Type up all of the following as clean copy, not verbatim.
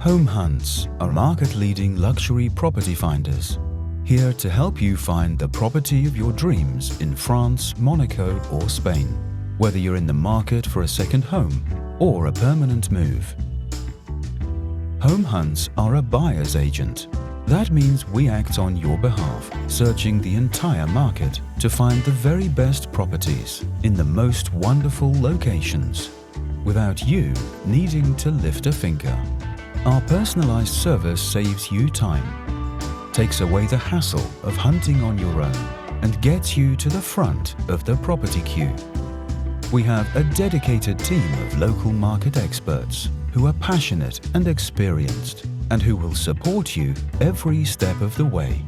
HomeHunts are market-leading luxury property finders, here to help you find the property of your dreams in France, Monaco or Spain, whether you're in the market for a second home or a permanent move. HomeHunts are a buyer's agent. That means we act on your behalf, searching the entire market to find the very best properties in the most wonderful locations, without you needing to lift a finger. Our personalized service saves you time, takes away the hassle of hunting on your own, and gets you to the front of the property queue. We have a dedicated team of local market experts who are passionate and experienced and who will support you every step of the way.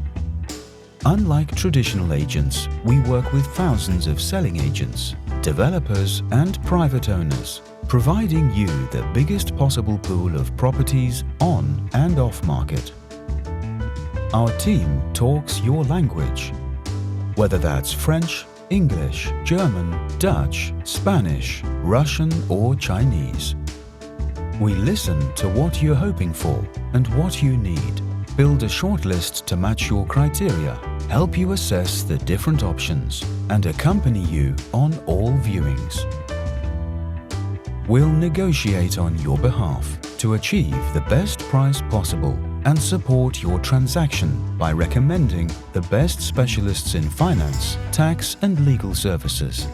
Unlike traditional agents, we work with thousands of selling agents, developers and private owners, providing you the biggest possible pool of properties on and off market. Our team talks your language, whether that's French, English, German, Dutch, Spanish, Russian or Chinese. We listen to what you're hoping for and what you need, build a shortlist to match your criteria, help you assess the different options, and accompany you on all viewings. We'll negotiate on your behalf to achieve the best price possible and support your transaction by recommending the best specialists in finance, tax and legal services.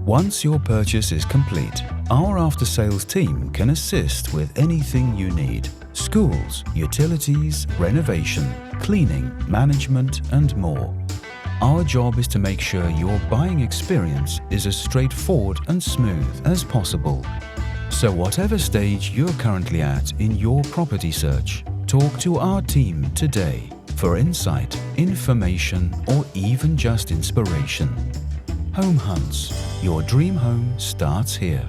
Once your purchase is complete, our after-sales team can assist with anything you need: schools, utilities, renovation, cleaning, management and more. Our job is to make sure your buying experience is as straightforward and smooth as possible. So whatever stage you're currently at in your property search, talk to our team today for insight, information or even just inspiration. HomeHunts, your dream home starts here.